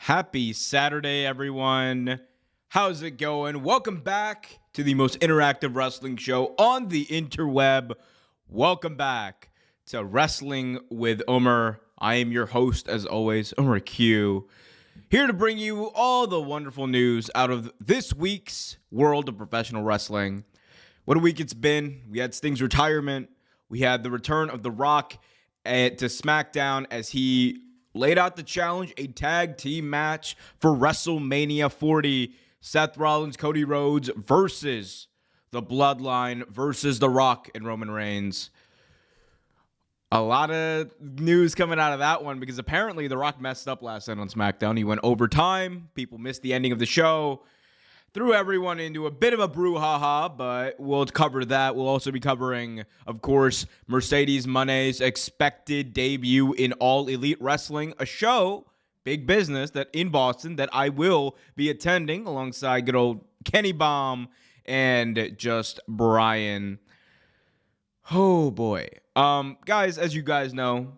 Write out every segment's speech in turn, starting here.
Happy Saturday, everyone. How's it going? Welcome back to the most interactive wrestling show on the interweb. Welcome back to Wrestling with Omer. I am your host, as always, Omer Q, here to bring you all the wonderful news out of this week's world of professional wrestling. What a week it's been. We had Sting's retirement. We had the return of The Rock to SmackDown as he laid out the challenge, a tag team match for WrestleMania 40. Seth Rollins, Cody Rhodes versus the Bloodline versus The Rock and Roman Reigns. A lot of news coming out of that one because apparently The Rock messed up last night on SmackDown. He went overtime. People missed the ending of the show. Threw everyone into a bit of a brouhaha, but we'll cover that. We'll also be covering, of course, Mercedes Moné's expected debut in All Elite Wrestling, a show, big business, that in Boston that I will be attending alongside good old Kenny Baum and just Brian. Oh, boy. Guys, as you guys know,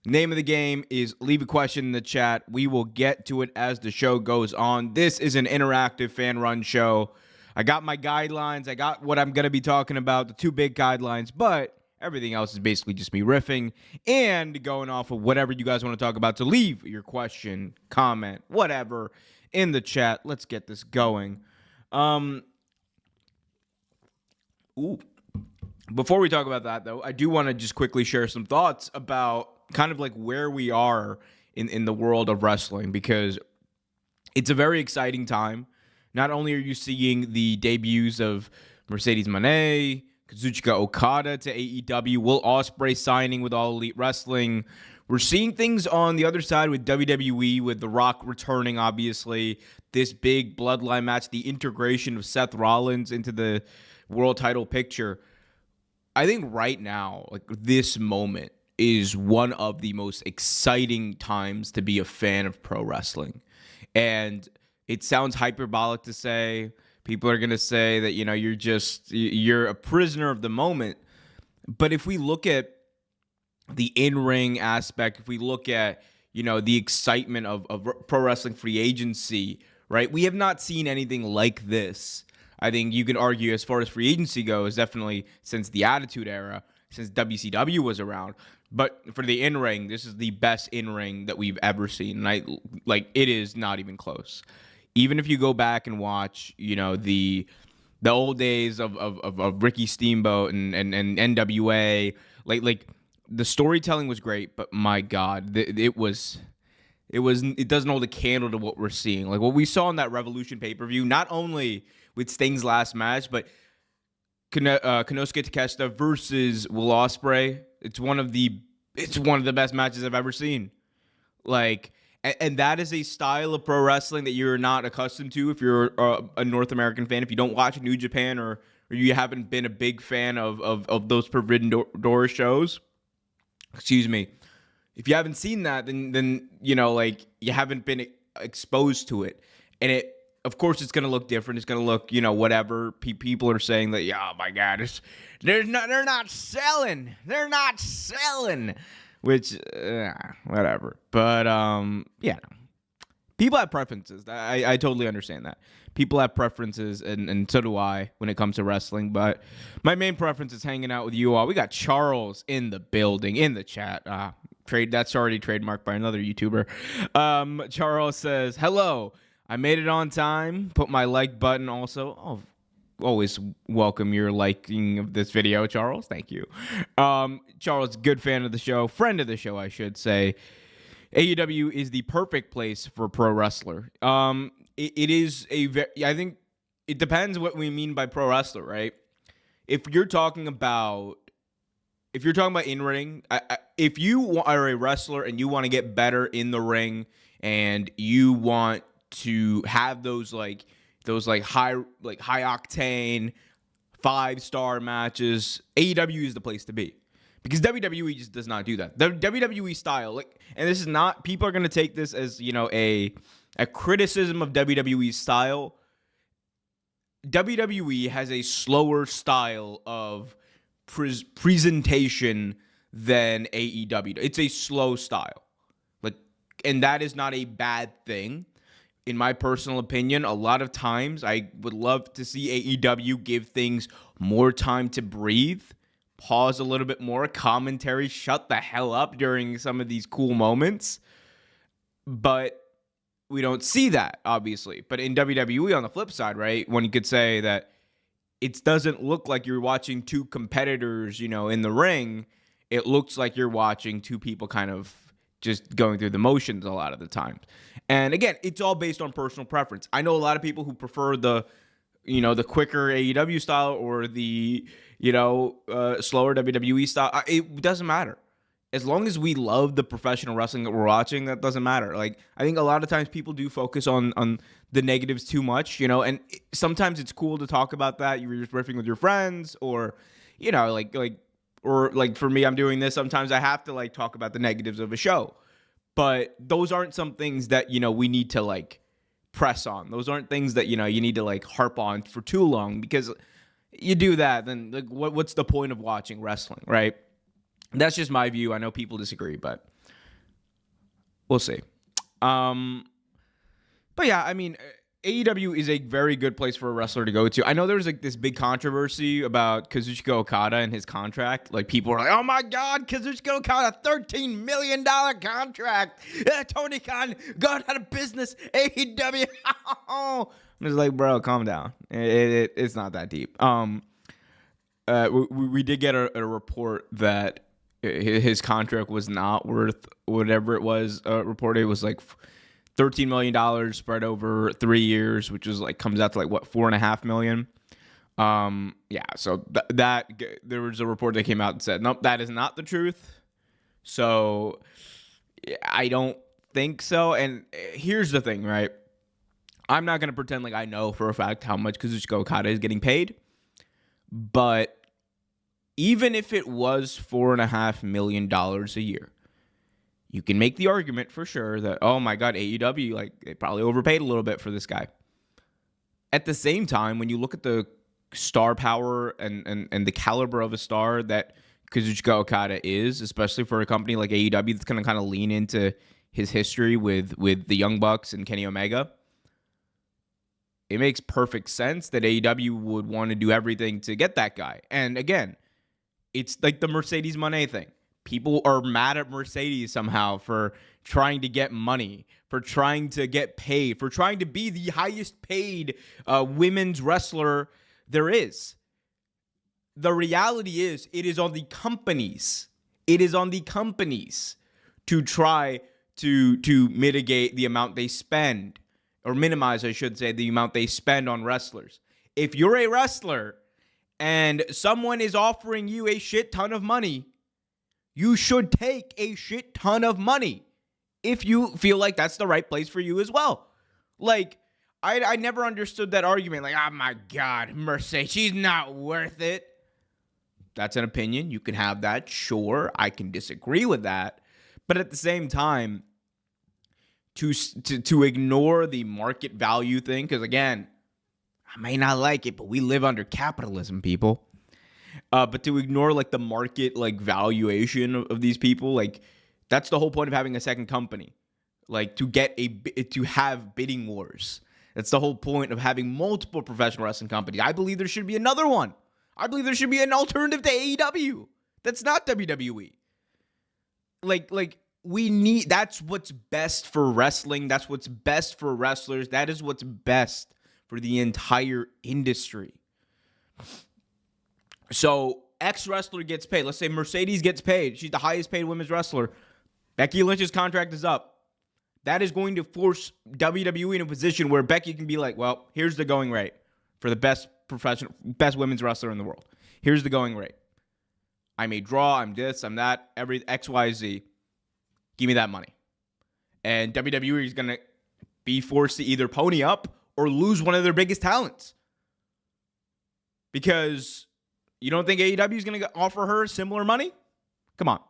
name of the game is leave a question in the chat. We will get to it as the show goes on. This is an interactive fan-run show. I got my guidelines. I got what I'm going to be talking about, the two big guidelines, but everything else is basically just me riffing and going off of whatever you guys want to talk about. So leave your question, comment, whatever in the chat. Let's get this going. Before we talk about that, though, I do want to just quickly share some thoughts about kind of like where we are in the world of wrestling, because it's a very exciting time. Not only are you seeing the debuts of Mercedes Moné, Kazuchika Okada to AEW, Will Ospreay signing with All Elite Wrestling. We're seeing things on the other side with WWE, with The Rock returning, obviously. This big bloodline match, the integration of Seth Rollins into the world title picture. I think right now, like this moment, is one of the most exciting times to be a fan of pro wrestling. And it sounds hyperbolic to say. People are going to say that, you're a prisoner of the moment. But if we look at the in-ring aspect, if we look at, the excitement of pro wrestling free agency, right? We have not seen anything like this. I think you can argue as far as free agency goes, definitely since the Attitude Era, since WCW was around. But for the in-ring, this is the best in-ring that we've ever seen. And it is not even close. Even if you go back and watch, the old days of Ricky Steamboat and NWA, like the storytelling was great, but my God, it doesn't hold a candle to what we're seeing. Like what we saw in that Revolution pay-per-view, not only with Sting's last match, but Konosuke Takeshita versus Will Ospreay. It's one of the best matches I've ever seen. And that is a style of pro wrestling that you're not accustomed to if you're a North American fan. If you don't watch New Japan or you haven't been a big fan of those Forbidden Door shows, excuse me. If you haven't seen that, then you haven't been exposed to it, and it. Of course, it's going to look different. It's going to look, whatever. People are saying that, oh, my God, they're not selling. They're not selling. Which, whatever. But, people have preferences. I totally understand that. People have preferences, and so do I when it comes to wrestling. But my main preference is hanging out with you all. We got Charles in the building, in the chat. That's already trademarked by another YouTuber. Charles says, hello. I made it on time. Put my like button also. Oh, always welcome your liking of this video, Charles. Thank you. Charles, good fan of the show. Friend of the show, I should say. AEW is the perfect place for a pro wrestler. It is I think it depends what we mean by pro wrestler, right? If you're talking about in-ring, if you are a wrestler and you want to get better in the ring and you want to have those high octane 5-star matches, AEW is the place to be, because WWE just does not do that. The WWE style, and this is not, people are going to take this as a criticism of WWE style. WWE has a slower style of presentation than AEW. It's a slow style. And that is not a bad thing. In my personal opinion, a lot of times I would love to see AEW give things more time to breathe, pause a little bit more, commentary, shut the hell up during some of these cool moments. But we don't see that, obviously. But in WWE, on the flip side, right, when you could say that it doesn't look like you're watching two competitors, in the ring. It looks like you're watching two people kind of just going through the motions a lot of the times. And again, it's all based on personal preference. I know a lot of people who prefer the quicker AEW style or the, slower WWE style. It doesn't matter. As long as we love the professional wrestling that we're watching, that doesn't matter. Like, I think a lot of times people do focus on the negatives too much, and sometimes it's cool to talk about that. You're just riffing with your friends or, or for me, I'm doing this. Sometimes I have to talk about the negatives of a show, but those aren't some things that, we need to press on. Those aren't things that, you need to harp on for too long, because you do that, then what's the point of watching wrestling, right? That's just my view. I know people disagree, but we'll see. But yeah, I mean, AEW is a very good place for a wrestler to go to. I know there's this big controversy about Kazuchika Okada and his contract. People are like, oh my God, Kazuchika Okada, $13 million contract. Tony Khan got out of business. AEW. I'm just like, bro, calm down. It's not that deep. We did get a report that his contract was not worth whatever it was reported. It was $13 million spread over 3 years, which is comes out to $4.5 million. Yeah, so that there was a report that came out and said, nope, that is not the truth. So I don't think so. And here's the thing, right? I'm not going to pretend like I know for a fact how much Kazuchika Okada is getting paid, but even if it was $4.5 million a year, you can make the argument for sure that, oh my God, AEW, they probably overpaid a little bit for this guy. At the same time, when you look at the star power and the caliber of a star that Kazuchika Okada is, especially for a company like AEW that's going to kind of lean into his history with the Young Bucks and Kenny Omega, it makes perfect sense that AEW would want to do everything to get that guy. And again, it's like the Mercedes Mone thing. People are mad at Mercedes somehow for trying to get money, for trying to get paid, for trying to be the highest paid women's wrestler there is. The reality is, it is on the companies. It is on the companies to try to mitigate the amount they spend, or minimize, I should say, the amount they spend on wrestlers. If you're a wrestler and someone is offering you a shit ton of money, you should take a shit ton of money if you feel like that's the right place for you as well. I never understood that argument. Oh my God, Mercedes, she's not worth it. That's an opinion. You can have that. Sure, I can disagree with that. But at the same time, to ignore the market value thing, because again, I may not like it, but we live under capitalism, people. But to ignore the market valuation of these people, that's the whole point of having a second company, to have bidding wars. That's the whole point of having multiple professional wrestling companies. I believe there should be another one. I believe there should be an alternative to AEW that's not WWE. We need, that's what's best for wrestling. That's what's best for wrestlers. That is what's best for the entire industry. So X wrestler gets paid. Let's say Mercedes gets paid. She's the highest paid women's wrestler. Becky Lynch's contract is up. That is going to force WWE in a position where Becky can be like, well, here's the going rate for the best women's wrestler in the world. Here's the going rate. I'm a draw. I'm this. I'm that. Every X, Y, Z. Give me that money. And WWE is going to be forced to either pony up or lose one of their biggest talents. Because you don't think AEW is going to offer her similar money? Come on.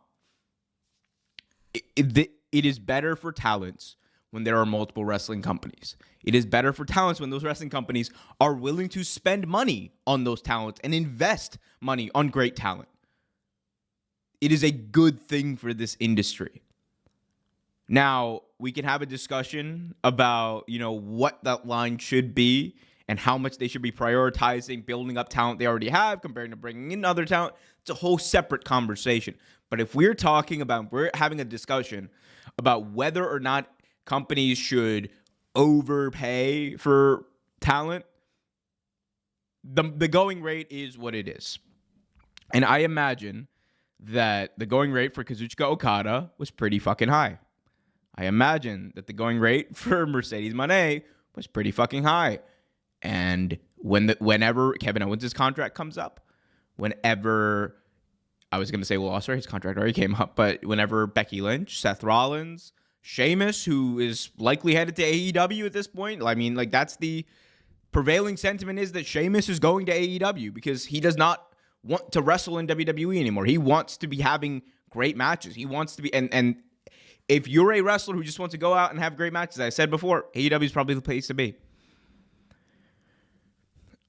It is better for talents when there are multiple wrestling companies. It is better for talents when those wrestling companies are willing to spend money on those talents and invest money on great talent. It is a good thing for this industry. Now, we can have a discussion about, what that line should be and how much they should be prioritizing building up talent they already have compared to bringing in other talent. It's a whole separate conversation. But if we're having a discussion about whether or not companies should overpay for talent, the going rate is what it is. And I imagine that the going rate for Kazuchika Okada was pretty fucking high. I imagine that the going rate for Mercedes Mone was pretty fucking high. And whenever Kevin Owens' contract comes up, whenever, I was going to say, well, sorry, his contract already came up, but whenever Becky Lynch, Seth Rollins, Sheamus, who is likely headed to AEW at this point, I mean, that's the prevailing sentiment, is that Sheamus is going to AEW because he does not want to wrestle in WWE anymore. He wants to be having great matches. He wants to be, and if you're a wrestler who just wants to go out and have great matches, as I said before, AEW is probably the place to be.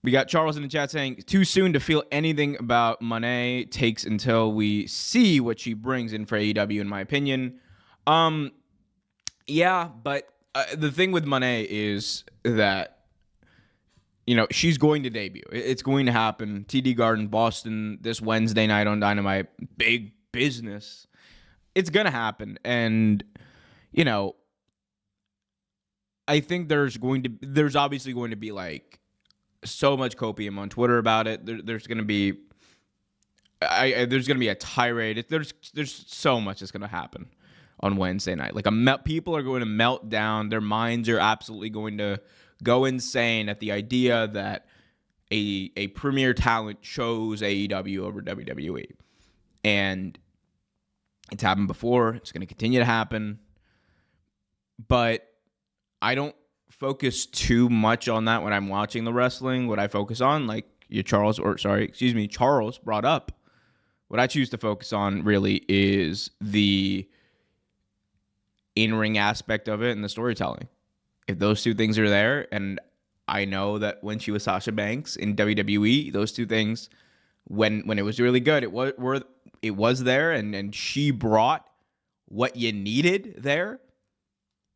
We got Charles in the chat saying, too soon to feel anything about Mone. Takes until we see what she brings in for AEW, in my opinion. Yeah, but the thing with Mone is that, she's going to debut. It's going to happen. TD Garden, Boston, this Wednesday night on Dynamite. Big business. It's going to happen. And, I think there's obviously going to be so much copium on Twitter about it. There's going to be a tirade. There's so much that's going to happen on Wednesday night. People are going to melt down. Their minds are absolutely going to go insane at the idea that a premier talent chose AEW over WWE. And it's happened before. It's going to continue to happen. But I don't focus too much on that when I'm watching the wrestling. What I focus on, Charles brought up, what I choose to focus on really is the in-ring aspect of it and the storytelling. If those two things are there, and I know that when she was Sasha Banks in WWE, those two things, when it was really good, it was there, and she brought what you needed there.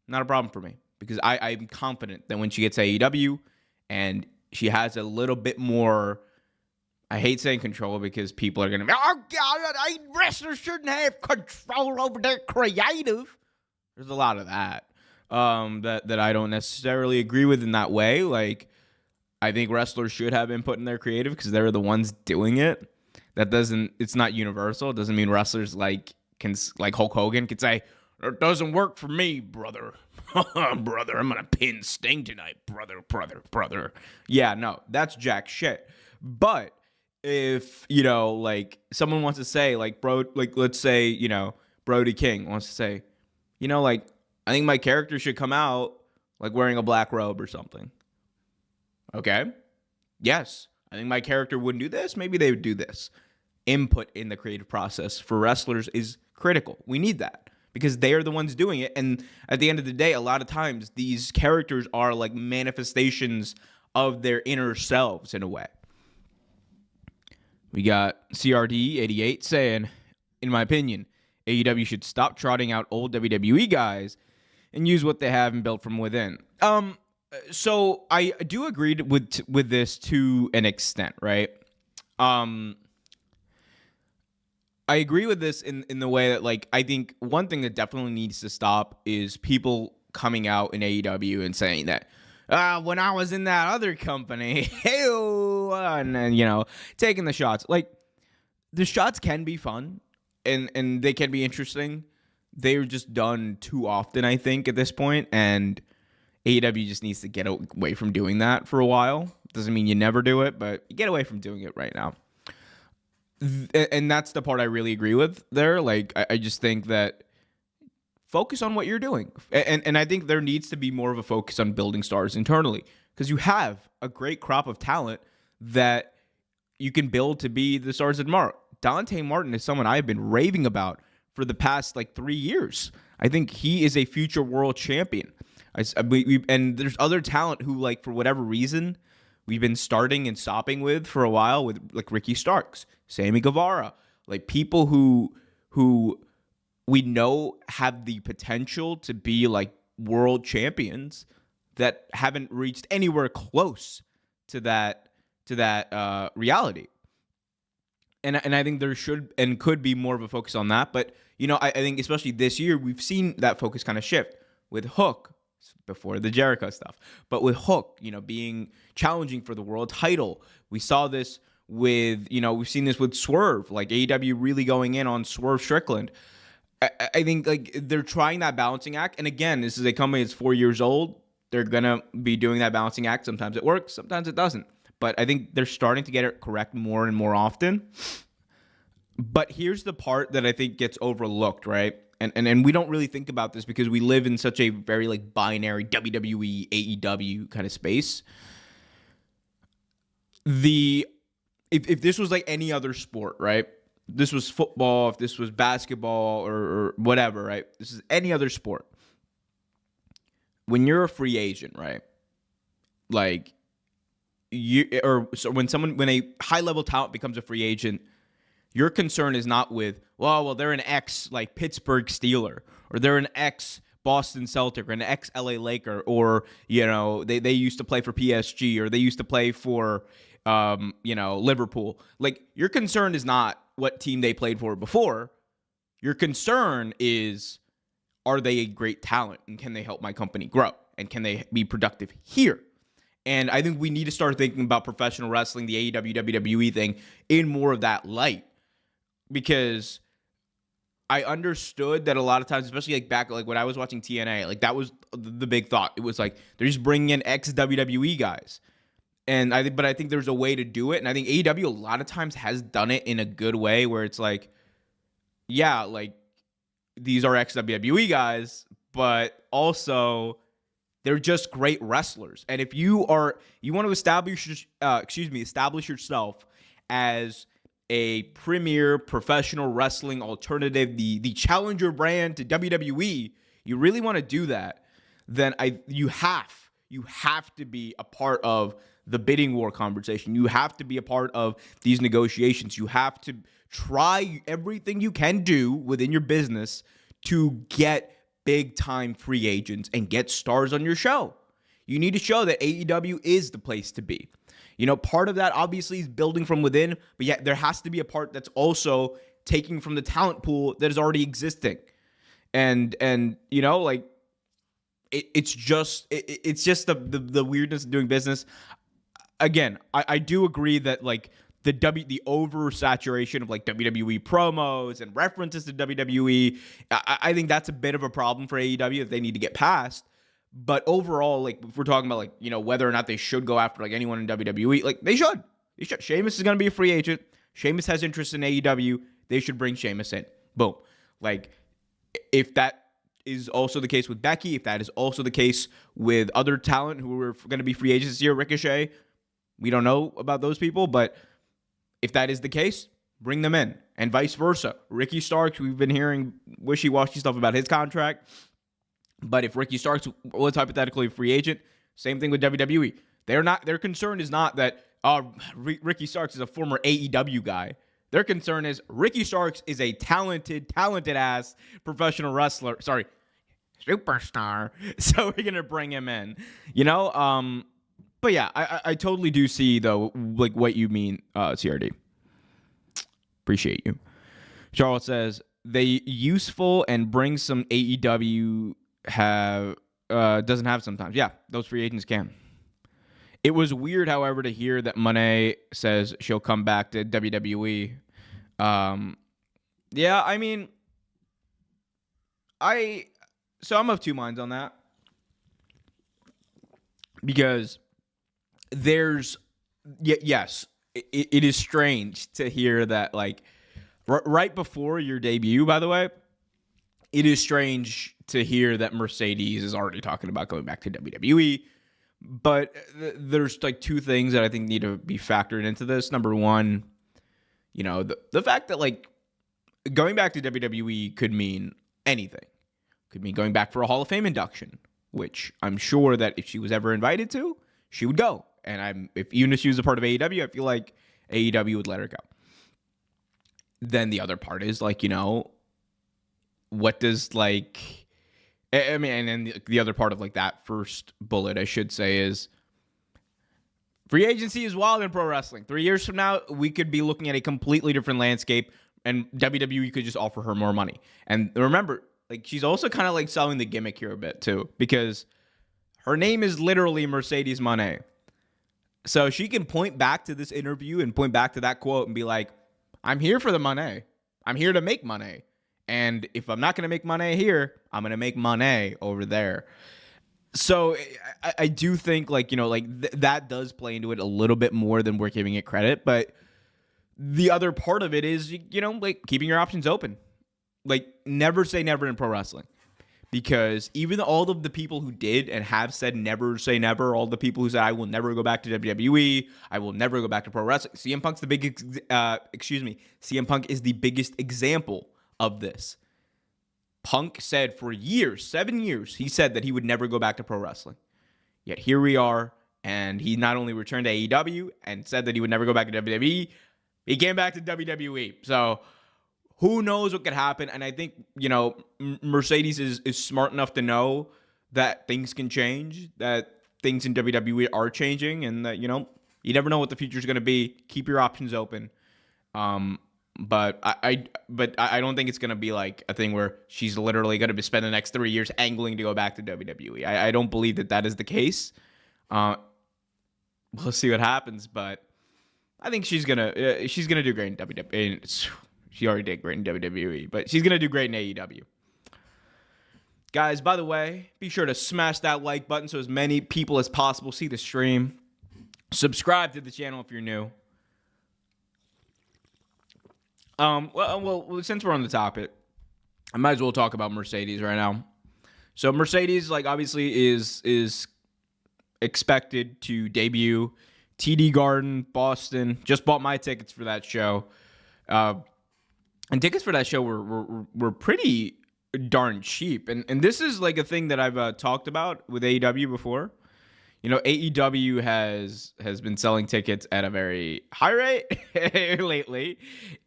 Not a problem for me, because I'm confident that when she gets AEW and she has a little bit more, I hate saying control because people are going to be, oh, God, wrestlers shouldn't have control over their creative. There's a lot of that that I don't necessarily agree with in that way. I think wrestlers should have input in their creative because they're the ones doing it. It's not universal. It doesn't mean wrestlers like Hulk Hogan could say, it doesn't work for me, brother. Brother, I'm going to pin Sting tonight, brother. Yeah, no, that's jack shit. But if, someone wants to say, let's say, Brody King wants to say, I think my character should come out, wearing a black robe or something. Okay? Yes. I think my character wouldn't do this. Maybe they would do this. Input in the creative process for wrestlers is critical. We need that, because they are the ones doing it. And at the end of the day, a lot of times these characters are manifestations of their inner selves in a way. We got CRD88 saying, in my opinion, AEW should stop trotting out old WWE guys and use what they have and build from within. So I do agree with this to an extent, right? I agree with this in the way that, I think one thing that definitely needs to stop is people coming out in AEW and saying that, when I was in that other company, and then, taking the shots. The shots can be fun and they can be interesting. They're just done too often, I think, at this point, and AEW just needs to get away from doing that for a while. Doesn't mean you never do it, but you get away from doing it right now. And that's the part I really agree with there. I just think that focus on what you're doing. And I think there needs to be more of a focus on building stars internally, because you have a great crop of talent that you can build to be the stars of tomorrow. Dante Martin is someone I've been raving about for the past 3 years. I think he is a future world champion. And there's other talent who, for whatever reason, we've been starting and stopping with for a while, with Ricky Starks, Sammy Guevara, people who we know have the potential to be like world champions that haven't reached anywhere close to that reality. And I think there should and could be more of a focus on that. But, I think especially this year, we've seen that focus kind of shift with Hook before the Jericho stuff. But with Hook, being challenging for the world title, we saw this with, we've seen this with Swerve, like AEW really going in on Swerve Strickland. I think like they're trying that balancing act. And again, this is a company that's 4 years old. They're going to be doing that balancing act. Sometimes it works, sometimes it doesn't. But I think they're starting to get it correct more and more often. But here's the part that I think gets overlooked, right? And we don't really think about this because we live in such a very like binary WWE, AEW kind of space. If this was like any other sport, right? This was football, if this was basketball or whatever, right? This is any other sport. When you're a free agent, right? Like when a high level talent becomes a free agent, your concern is not with, well, they're an ex like Pittsburgh Steeler, or they're an ex Boston Celtic, or an ex LA Laker, or they used to play for PSG, or they used to play for Liverpool. Like, your concern is not what team they played for before. Your concern is, are they a great talent, and can they help my company grow, and can they be productive here? And I think we need to start thinking about professional wrestling, the AEW, WWE thing, in more of that light. Because I understood that a lot of times, especially like back like when I was watching TNA, like that was the big thought. It was like they're just bringing in ex-WWE guys. And I think there's a way to do it. And I think AEW a lot of times has done it in a good way where it's like, yeah, like these are ex-WWE guys, but also they're just great wrestlers. And if you want to establish yourself as a premier professional wrestling alternative, the challenger brand to WWE, you really want to do that, then you have to be a part of the bidding war conversation. You have to be a part of these negotiations. You have to try everything you can do within your business to get big time free agents and get stars on your show. You need to show that AEW is the place to be. Part of that obviously is building from within, but yet there has to be a part that's also taking from the talent pool that is already existing. And like it's just the weirdness of doing business. Again, I do agree that like the oversaturation of like WWE promos and references to WWE, I think that's a bit of a problem for AEW that they need to get past. But overall, like if we're talking about like, whether or not they should go after like anyone in WWE, like they should. Sheamus is going to be a free agent. Sheamus has interest in AEW. They should bring Sheamus in. Boom. Like if that is also the case with Becky, if that is also the case with other talent who are going to be free agents this year, Ricochet, we don't know about those people, but if that is the case, bring them in, and vice versa. Ricky Starks, we've been hearing wishy-washy stuff about his contract. But if Ricky Starks was hypothetically a free agent, same thing with WWE. Their concern is not that Ricky Starks is a former AEW guy. Their concern is Ricky Starks is a talented ass professional wrestler. Sorry, superstar. So we're gonna bring him in. But yeah, I totally do see though like what you mean, CRD. Appreciate you. Charles says they useful and bring some AEW doesn't have sometimes. Yeah, those free agents can. It was weird, however, to hear that Mone says she'll come back to WWE. Yeah, I mean, I'm of two minds on that. Because yes, it is strange to hear that, like, right before your debut, by the way, it is strange to hear that Mercedes is already talking about going back to WWE. But there's like two things that I think need to be factored into this. Number one, the fact that like going back to WWE could mean anything. Could mean going back for a Hall of Fame induction, which I'm sure that if she was ever invited to, she would go. And even if she was a part of AEW, I feel like AEW would let her go. Then the other part is like, what does like, I mean, and then the other part of like that first bullet, I should say, is free agency is wild in pro wrestling. 3 years from now, we could be looking at a completely different landscape, and WWE could just offer her more money. And remember, like, she's also kind of like selling the gimmick here a bit too, because her name is literally Mercedes Mone. So she can point back to this interview and point back to that quote and be like, I'm here for the money. I'm here to make money. And if I'm not going to make money here, I'm going to make money over there. So I do think, like, you know, like that does play into it a little bit more than we're giving it credit. But the other part of it is, you know, like keeping your options open. Like, never say never in pro wrestling. Because even all of the people who did and have said never say never, all the people who said I will never go back to WWE, I will never go back to pro wrestling. CM Punk's the CM Punk is the biggest example of this. Punk said for years, 7 years, he said that he would never go back to pro wrestling. Yet here we are, and he not only returned to AEW and said that he would never go back to WWE, he came back to WWE. So who knows what could happen? And I think, you know, Mercedes is smart enough to know that things can change, that things in WWE are changing, and that, you know, you never know what the future is going to be. Keep your options open. But I don't think it's going to be like a thing where she's literally going to spend the next 3 years angling to go back to WWE. I don't believe that is the case. We'll see what happens, but I think she's gonna do great in WWE. She already did great in WWE, but she's going to do great in AEW. Guys, by the way, be sure to smash that like button so as many people as possible see the stream. Subscribe to the channel if you're new. Well, since we're on the topic, I might as well talk about Mercedes right now. So Mercedes, like, obviously is expected to debut TD Garden, Boston. Just bought my tickets for that show. And tickets for that show were pretty darn cheap. And this is like a thing that I've talked about with AEW before. You know, AEW has been selling tickets at a very high rate lately.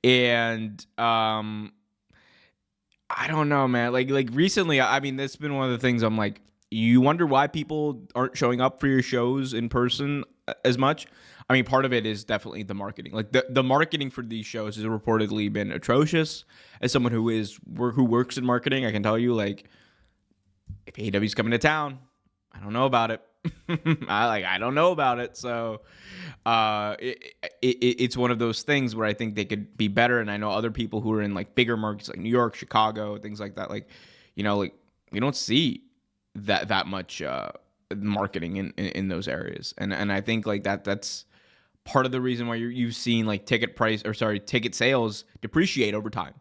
And I don't know, man. Like recently, I mean, that's been one of the things I'm like, you wonder why people aren't showing up for your shows in person as much. I mean, part of it is definitely the marketing. Like the marketing for these shows has reportedly been atrocious. As someone who works in marketing, I can tell you, like, if AEW's coming to town, I don't know about it. I don't know about it. So it's one of those things where I think they could be better. And I know other people who are in like bigger markets like New York, Chicago, things like that. Like, you know, like we don't see that much marketing in those areas. And I think like that's part of the reason why you've seen like ticket sales depreciate over time.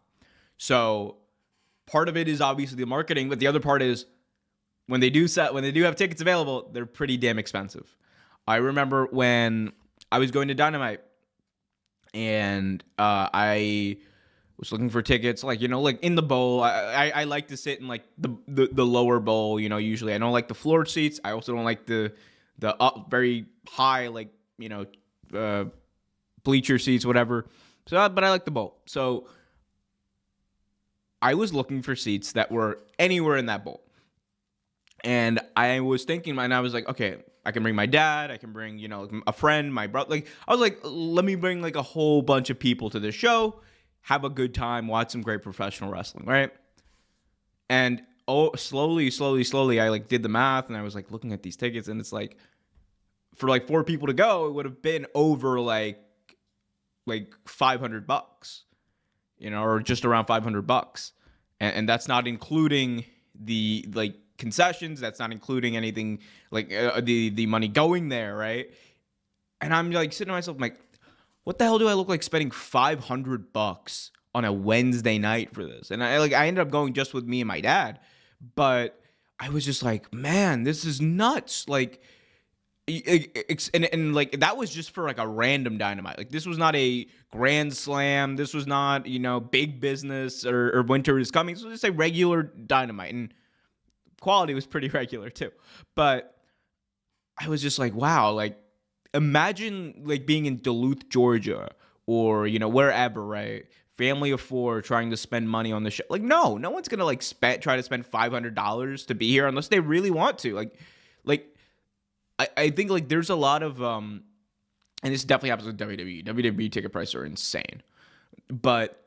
So part of it is obviously the marketing, but the other part is when they do have tickets available, they're pretty damn expensive. I remember when I was going to Dynamite and I was looking for tickets, like, you know, like in the bowl. I like to sit in like the lower bowl, you know, usually. I don't like the floor seats. I also don't like the up very high, like, you know, bleacher seats, whatever. So, but I like the bowl. So I was looking for seats that were anywhere in that bowl. And I was thinking, and I was like, okay, I can bring my dad, I can bring, you know, a friend, my brother. Like, I was like, let me bring like a whole bunch of people to the show, have a good time, watch some great professional wrestling, right? And slowly, I like did the math, and I was like looking at these tickets, and it's like, for like 4 people to go, it would have been over like $500, you know, or just around $500, and that's not including the like concessions. That's not including anything like the money going there, right? And I'm like sitting to myself, I'm like, what the hell do I look like spending $500 on a Wednesday night for this? And I ended up going just with me and my dad, but I was just like, man, this is nuts. Like, and like that was just for like a random Dynamite. Like, this was not a Grand Slam. This was not, you know, Big Business or Winter is Coming. This was just a regular Dynamite, and quality was pretty regular too. But I was just like, wow, like imagine like being in Duluth, Georgia, or, you know, wherever, right, family of four trying to spend money on the show. Like, no one's gonna like try to spend $500 to be here unless they really want to. Like I think like there's a lot of and this definitely happens with WWE. WWE ticket prices are insane, but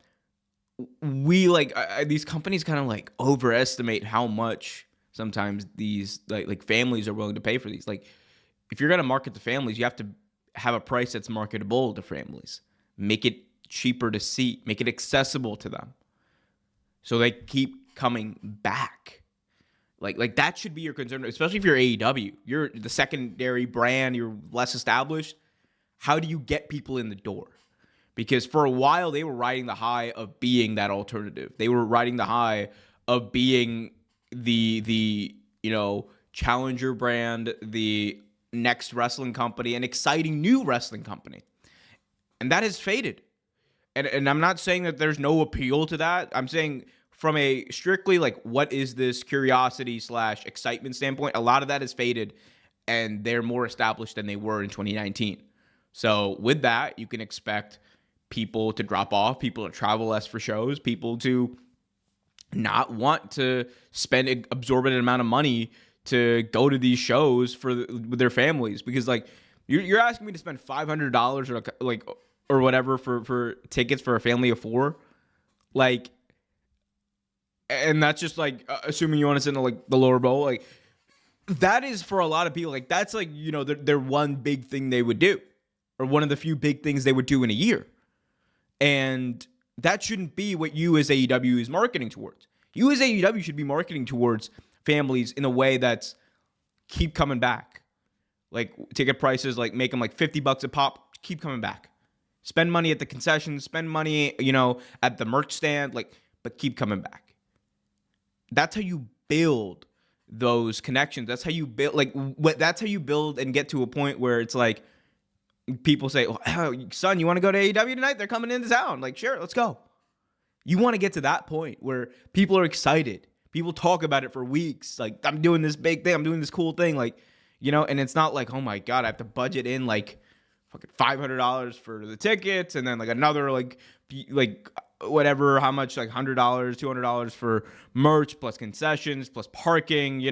we like these companies kind of like overestimate how much sometimes these like families are willing to pay for these. Like, if you're gonna market to families, you have to have a price that's marketable to families. Make it cheaper to see, make it accessible to them, so they keep coming back. Like that should be your concern, especially if you're AEW. You're the secondary brand. You're less established. How do you get people in the door? Because for a while they were riding the high of being that alternative. They were riding the high of being the challenger brand, the next wrestling company, an exciting new wrestling company. And that has faded. And I'm not saying that there's no appeal to that. I'm saying from a strictly like what is this curiosity / excitement standpoint, a lot of that has faded and they're more established than they were in 2019. So with that, you can expect people to drop off, people to travel less for shows, people to not want to spend an exorbitant amount of money to go to these shows with their families. Because like you're asking me to spend $500 or whatever for tickets for a family of four, like, and that's just like assuming you want to sit in like the lower bowl. Like, that is for a lot of people, like that's like, their one big thing they would do, or one of the few big things they would do in a year. And that shouldn't be what you as AEW is marketing towards. You as AEW should be marketing towards families in a way that's keep coming back. Like ticket prices, like make them like $50 a pop, keep coming back. Spend money at the concessions, spend money, at the merch stand, but keep coming back. That's how you build those connections. That's how you build, that's how you build and get to a point where it's like, people say, oh, son, you want to go to AEW tonight? They're coming into town. Like, sure, let's go. You want to get to that point where people are excited. People talk about it for weeks. Like, I'm doing this big thing. I'm doing this cool thing. Like, and it's not like, oh my God, I have to budget in like fucking $500 for the tickets. And then like another, like whatever, how much, like $100, $200 for merch plus concessions plus parking.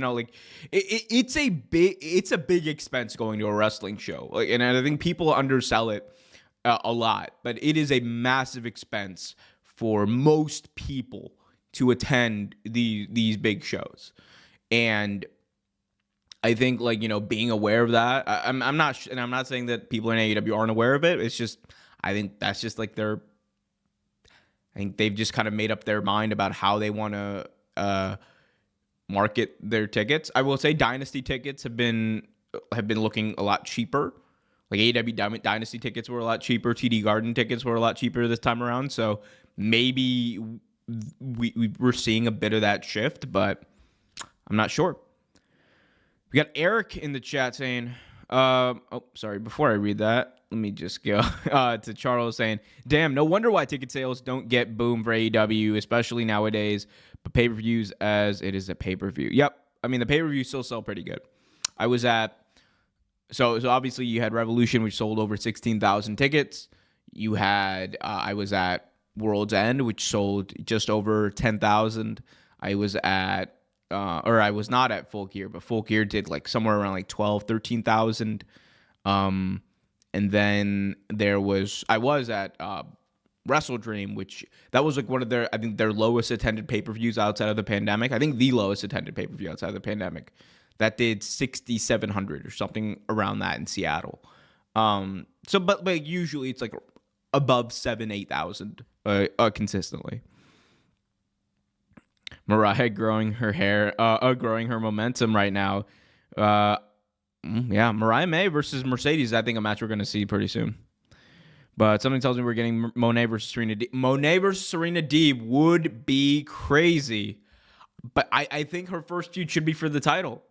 It's a big expense going to a wrestling show. Like, and I think people undersell it a lot, but it is a massive expense for most people to attend these big shows. And I think being aware of that, I'm not, and I'm not saying that people in AEW aren't aware of it. It's just, I think that's just like I think they've just kind of made up their mind about how they want to market their tickets. I will say Dynasty tickets have been looking a lot cheaper. Like AEW Dynasty tickets were a lot cheaper. TD Garden tickets were a lot cheaper this time around. So maybe we're seeing a bit of that shift, but I'm not sure. We got Eric in the chat saying, sorry, before I read that, let me just go to Charles saying, damn, no wonder why ticket sales don't get boom for AEW, especially nowadays, but pay-per-views as it is a pay-per-view. Yep. I mean, the pay-per-views still sell pretty good. I was at, so obviously you had Revolution, which sold over 16,000 tickets. You had, I was at World's End, which sold just over 10,000. I was at, I was not at Full Gear, but Full Gear did like somewhere around like 12, 13,000. And then I was at Wrestle Dream, which that was like one of their lowest attended pay-per-views outside of the pandemic. I think the lowest attended pay-per-view outside of the pandemic. That did 6,700 or something around that in Seattle. But usually it's like above 8,000 consistently. Mariah growing her momentum right now. Yeah, Mariah May versus Mercedes, I think a match we're going to see pretty soon. But something tells me we're getting Mone versus Serena Deeb. Mone versus Serena Deeb would be crazy. But I think her first feud should be for the title.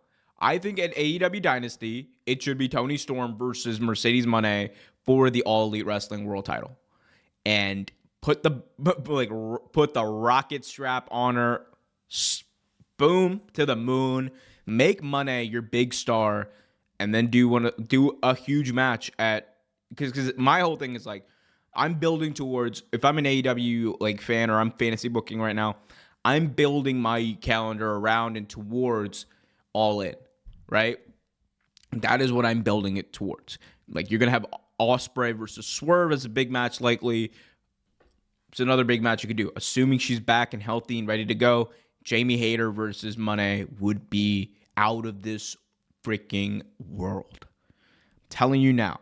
I think at AEW Dynasty, it should be Toni Storm versus Mercedes Mone for the All Elite Wrestling World title. And put the rocket strap on her, boom, to the moon, make Mone your big star, and then do a huge match because my whole thing is like, I'm building towards, if I'm an AEW like fan or I'm fantasy booking right now, I'm building my calendar around and towards All In, right? That is what I'm building it towards. Like, you're going to have Ospreay versus Swerve as a big match likely. It's another big match you could do. Assuming she's back and healthy and ready to go, Jamie Hayter versus Mone would be out of this freaking world. I'm telling you now.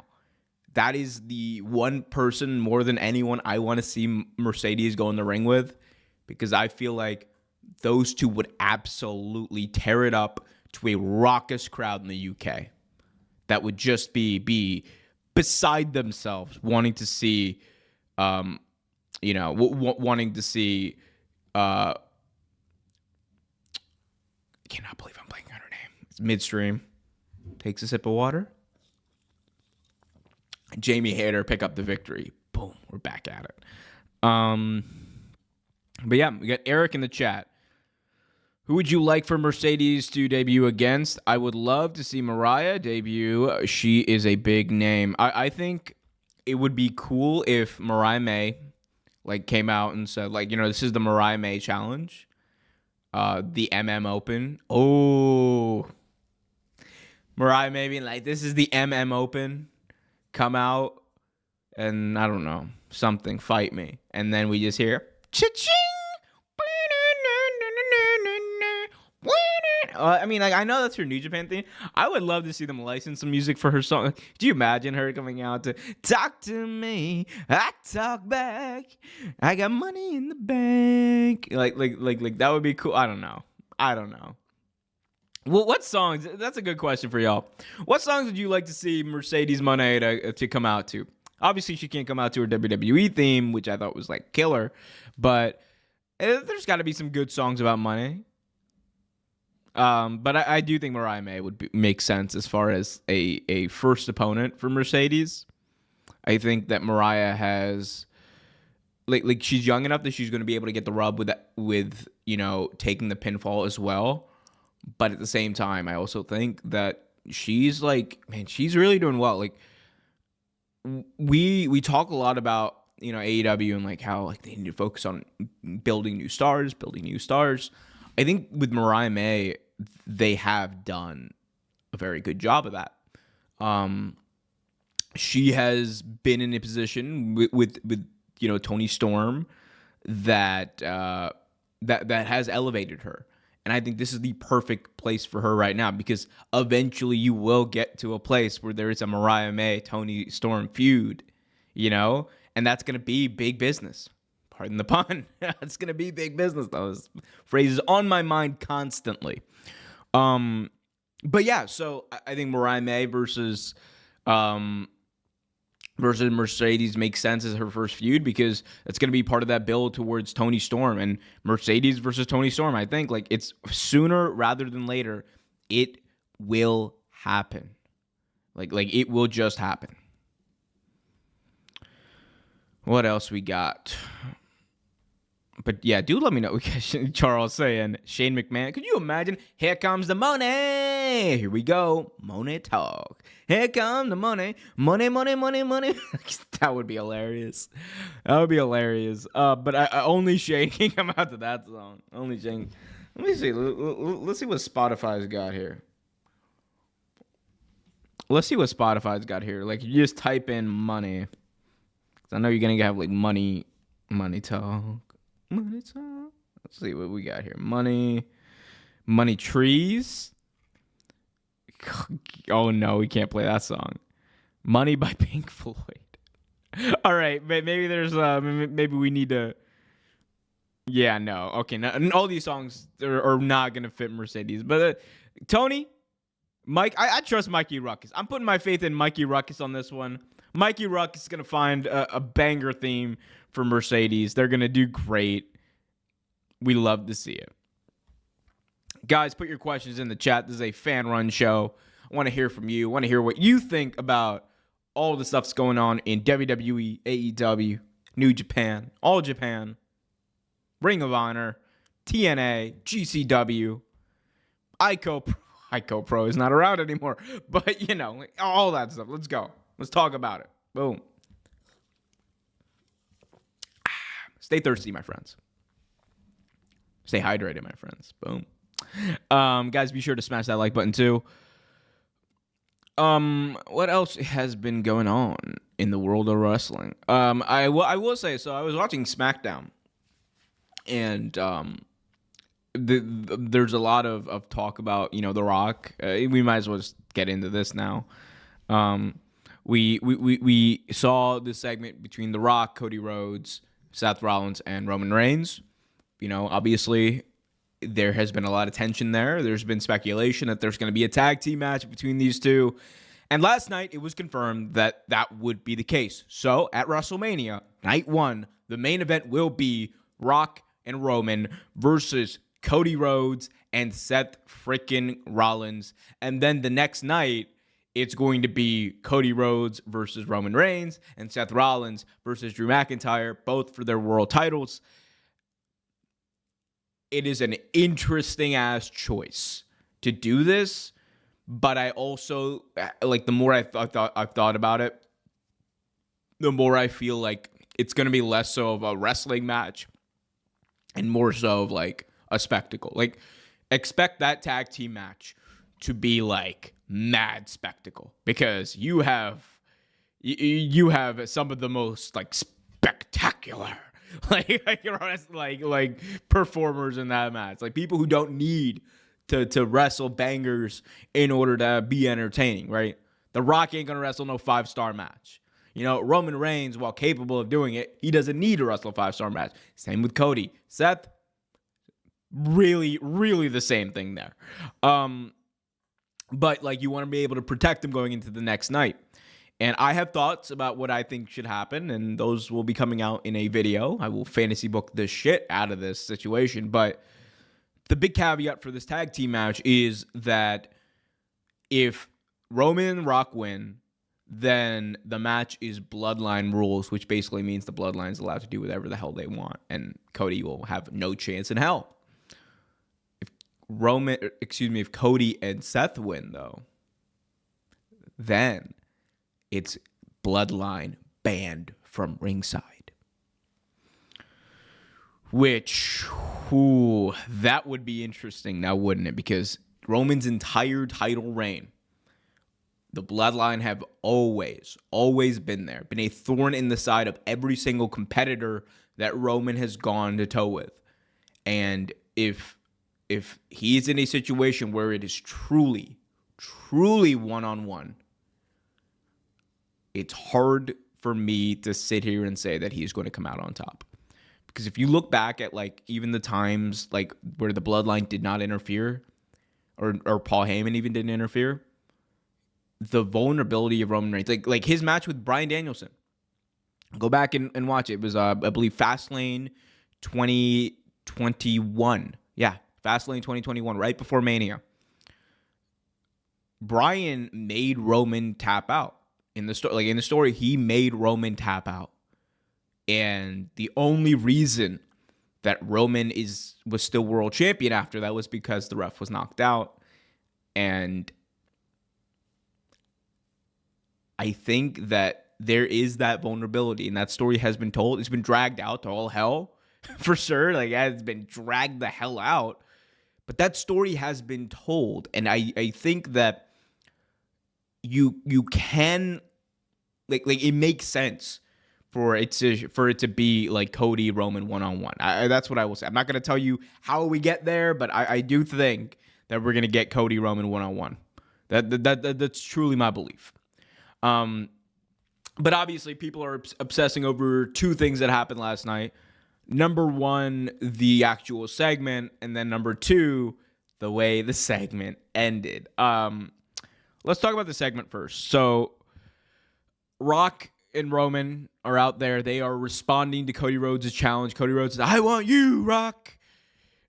That is the one person more than anyone I want to see Mercedes go in the ring with, because I feel like those two would absolutely tear it up to a raucous crowd in the UK that would just be beside themselves, wanting to see, wanting to see. I cannot believe I'm blanking on her name. It's midstream. Takes a sip of water. Jamie Hayter pick up the victory. Boom, we're back at it. But yeah, we got Eric in the chat. Who would you like for Mercedes to debut against? I would love to see Mariah debut. She is a big name. I think it would be cool if Mariah May came out and said, this is the Mariah May challenge. The Open. Oh. Mariah May being like, this is the Open. Come out and, I don't know, something, fight me. And then we just hear, cha-ching! I know that's her New Japan thing. I would love to see them license some music for her song. Do you imagine her coming out to talk to me? I talk back. I got money in the bank. Like that would be cool. I don't know. Well, what songs? That's a good question for y'all. What songs would you like to see Mercedes Mone to come out to? Obviously, she can't come out to her WWE theme, which I thought was killer. But there's got to be some good songs about money. But I do think Mariah May would make sense as far as a first opponent for Mercedes. I think that Mariah has, she's young enough that she's going to be able to get the rub with taking the pinfall as well. But at the same time, I also think that she's she's really doing well. We talk a lot about AEW and how they need to focus on building new stars. I think with Mariah May, they have done a very good job of that. She has been in a position with Toni Storm that has elevated her. And I think this is the perfect place for her right now, because eventually you will get to a place where there is a Mariah May, Toni Storm feud, and that's going to be big business. Pardon the pun. It's going to be big business. Those phrases on my mind constantly. But yeah, so I think Mariah May versus Mercedes makes sense as her first feud, because it's going to be part of that build towards Toni Storm. And Mercedes versus Toni Storm, I think it's sooner rather than later. It will happen. It will just happen. What else we got? But yeah, do let me know. We got Charles saying, Shane McMahon. Could you imagine? Here comes the money. Here we go. Mone talk. Here comes the money. Money. That would be hilarious. But I only Shane can come out to that song. Only Shane. Let me see. Let's see what Spotify's got here. You just type in money. I know you're going to have money talk. Money talk. Let's see what we got here. Money trees. Oh no, we can't play that song. Money by Pink Floyd. All right, maybe there's maybe we need to. Yeah, no. Okay, no, all these songs are not gonna fit Mercedes, but Tony, Mike, I trust Mikey Ruckus. I'm putting my faith in Mikey Ruckus on this one. Mikey Ruckus is gonna find a banger theme for Mercedes. They're going to do great. We love to see it. Guys, put your questions in the chat. This is a fan-run show. I want to hear from you. I want to hear what you think about all the stuff that's going on in WWE, AEW, New Japan, All Japan, Ring of Honor, TNA, GCW, Ico Pro is not around anymore. But, all that stuff. Let's go. Let's talk about it. Boom. Stay thirsty, my friends. Stay hydrated, my friends. Boom. Guys, be sure to smash that like button too. What else has been going on in the world of wrestling? I will say, so I was watching SmackDown, and there's a lot of talk about, The Rock. We might as well just get into this now. We saw this segment between The Rock, Cody Rhodes, Seth Rollins, and Roman Reigns. Obviously, there has been a lot of tension there. There's been speculation that there's going to be a tag team match between these two. And last night, it was confirmed that that would be the case. So, at WrestleMania, night 1, the main event will be Rock and Roman versus Cody Rhodes and Seth freaking Rollins. And then the next night, it's going to be Cody Rhodes versus Roman Reigns and Seth Rollins versus Drew McIntyre, both for their world titles. It is an interesting-ass choice to do this, but I also, the more I've thought about it, the more I feel like it's going to be less so of a wrestling match and more so of, a spectacle. Expect that tag team match to be, mad spectacle, because you have some of the most, spectacular performers in that match, people who don't need to wrestle bangers in order to be entertaining, right? The Rock ain't gonna wrestle no 5-star match. Roman Reigns, while capable of doing it, he doesn't need to wrestle a 5-star match. Same with Cody. Seth, really, really the same thing there. But you want to be able to protect him going into the next night. And I have thoughts about what I think should happen, and those will be coming out in a video. I will fantasy book the shit out of this situation. But the big caveat for this tag team match is that if Roman and Rock win, then the match is bloodline rules, which basically means the bloodline is allowed to do whatever the hell they want, and Cody will have no chance in hell. If Cody and Seth win, though, then it's bloodline banned from ringside. Which, that would be interesting now, wouldn't it? Because Roman's entire title reign, the bloodline have always been there, been a thorn in the side of every single competitor that Roman has gone to toe with. And if he's in a situation where it is truly one-on-one, it's hard for me to sit here and say that he's going to come out on top. Because if you look back at even the times where the bloodline did not interfere, or Paul Heyman even didn't interfere, the vulnerability of Roman Reigns, like his match with Bryan Danielson, go back and watch it. It was I believe Fastlane 2021. Yeah, Fastlane 2021, right before Mania. Bryan made Roman tap out. In the story, he made Roman tap out. And the only reason that Roman was still world champion after that was because the ref was knocked out. And I think that there is that vulnerability, and that story has been told. It's been dragged out to all hell, for sure. It's been dragged the hell out. But that story has been told, and I think that you can it makes sense for it to be Cody Roman one-on-one. That's what I will say. I'm not gonna tell you how we get there, but I do think that we're gonna get Cody Roman one-on-one. That's truly my belief. But obviously people are obsessing over two things that happened last night. Number one, the actual segment, and then number two, the way the segment ended. Let's talk about the segment first. So Rock and Roman are out there. They are responding to Cody Rhodes' challenge. Cody Rhodes says, "I want you, Rock."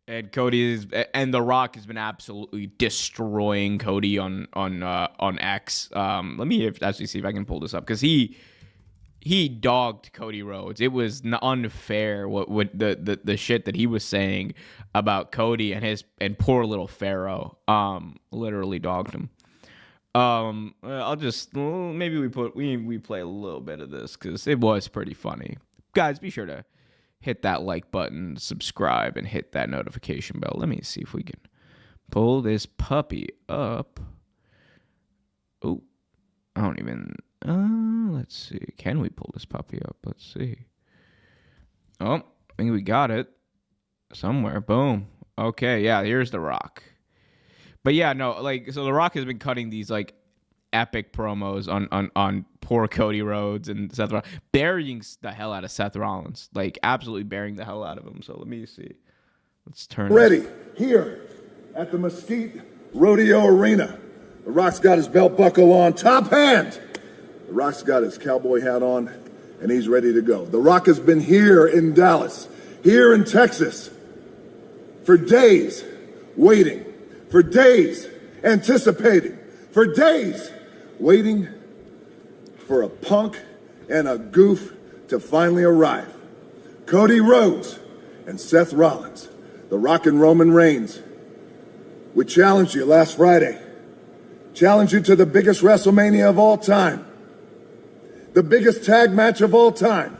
And The Rock has been absolutely destroying Cody on X. Let me actually see if I can pull this up, because he dogged Cody Rhodes. It was unfair what the shit that he was saying about Cody and poor little Pharaoh. Literally dogged him. I'll just maybe we play a little bit of this because it was pretty funny. Guys, be sure to hit that like button, subscribe, and hit that notification bell. Let me see if we can pull this puppy up. Oh, I don't even... let's see. Can we pull this puppy up? Let's see. Oh, I think we got it. Somewhere. Boom. Okay, yeah, here's The Rock. But yeah, no, like, so The Rock has been cutting these, like, epic promos on poor Cody Rhodes and Seth Rollins, burying the hell out of Seth Rollins, like absolutely burying the hell out of him. So let me see. Let's turn ready here at the Mesquite Rodeo Arena. The Rock's got his belt buckle on, top hand. The Rock's got his cowboy hat on, and he's ready to go. The Rock has been here in Dallas, here in Texas, for days waiting, for days anticipating, for days waiting for a punk and a goof to finally arrive. Cody Rhodes and Seth Rollins, The Rock and Roman Reigns. We challenged you last Friday. Challenged you to the biggest WrestleMania of all time. The biggest tag match of all time.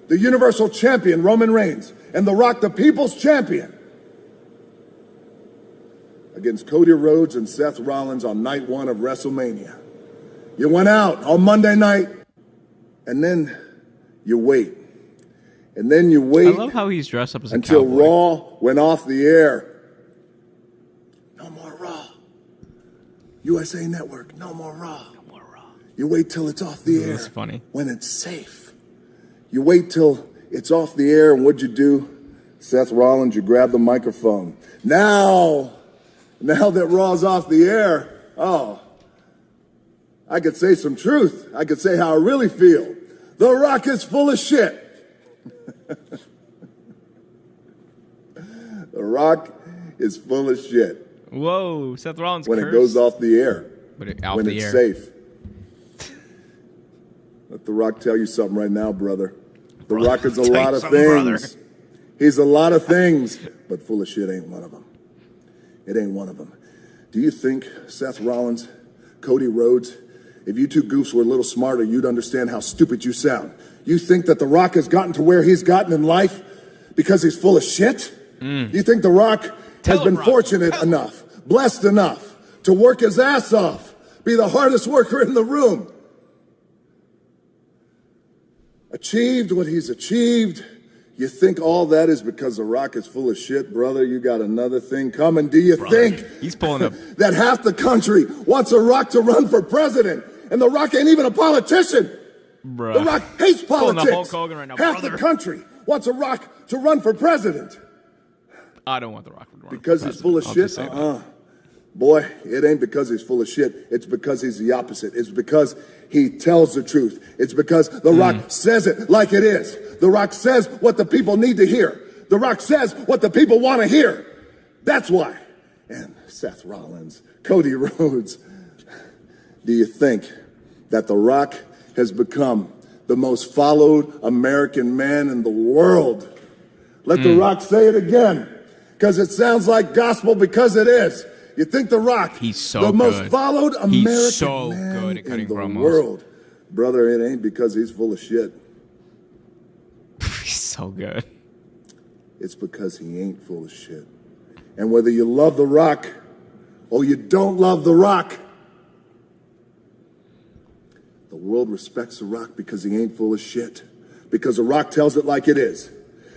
The Universal Champion, Roman Reigns, and The Rock, the People's Champion, against Cody Rhodes and Seth Rollins on night one of WrestleMania. You went out on Monday night, and then you wait. And then you wait. I love how he's dressed up as a until cowboy. Raw went off the air. No more Raw. USA Network, no more Raw. No more Raw. You wait till it's off the air. That's funny. When it's safe. You wait till it's off the air, and what'd you do? Seth Rollins, you grab the microphone. Now that Raw's off the air, I could say some truth. I could say how I really feel. The Rock is full of shit. The Rock is full of shit. Whoa, Seth Rollins when cursed. It goes off the air. When it's safe. Let The Rock tell you something right now, brother. The Rock is a lot of things. Brother. He's a lot of things, but full of shit ain't one of them. It ain't one of them. Do you think Seth Rollins, Cody Rhodes, if you two goofs were a little smarter, you'd understand how stupid you sound? You think that The Rock has gotten to where he's gotten in life because he's full of shit? You think The Rock has been fortunate enough, blessed enough to work his ass off, be the hardest worker in the room, achieved what he's achieved? You think all that is because The Rock is full of shit, brother? You got another thing coming. Do you think he's pulling up that half the country wants The Rock to run for president, and The Rock ain't even a politician? Bruh. The Rock hates politics. Hulk Hogan right now, half the country wants The Rock to run for president. I don't want The Rock to run because for he's full of shit. Boy, it ain't because he's full of shit. It's because he's the opposite. It's because he tells the truth. It's because The Rock says it like it is. The Rock says what the people need to hear. The Rock says what the people want to hear. That's why. And Seth Rollins, Cody Rhodes, do you think that The Rock has become the most followed American man in the world? Let The Rock say it again, because it sounds like gospel, because it is. You think The Rock, he's so the good. Most followed American he's so man good at cutting in the promos. world? Brother, it ain't because he's full of shit. He's so good. It's because he ain't full of shit. And whether you love The Rock or you don't love The Rock, the world respects The Rock because he ain't full of shit. Because The Rock tells it like it is.